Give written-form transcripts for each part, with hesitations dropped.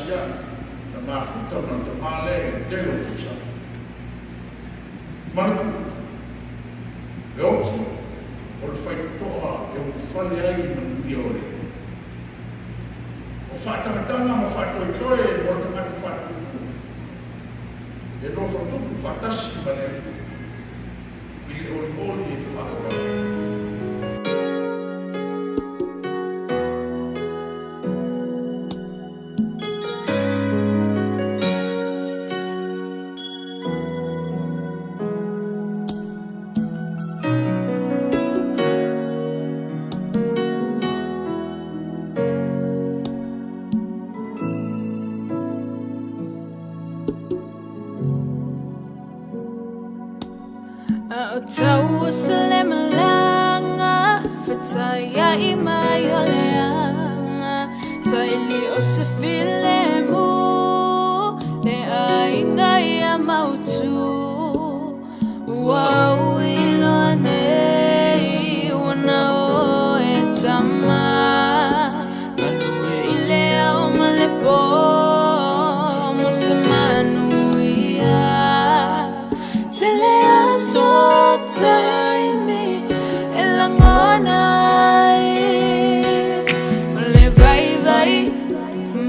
ia na mafuta na te male te lo kusa maru e oti o le fai toa e o fale ai na piore o whātangatanga ma whātoitoe o te mani whātuku e no whatuku whātasi mane i o i ori e te whātoa Tau sele malanga Fetaya ima yoleanga Sa ili o se filemu Le ainga ia mautu Wow ilone Wana o e tama Manue ilea o malepo Musemanu ia Telea so time elangonai male vai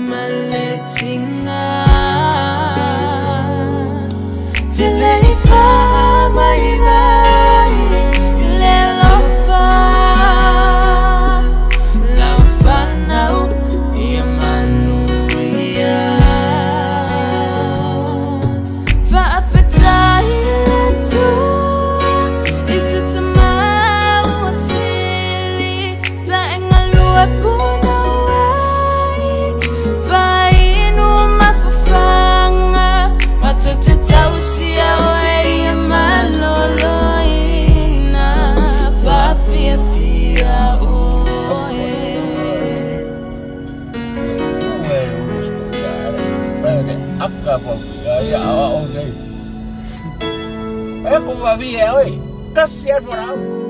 male tinga telefa mai nai le lofa now Emmanuel va afetai tu. Aku va via oi, casi al morao.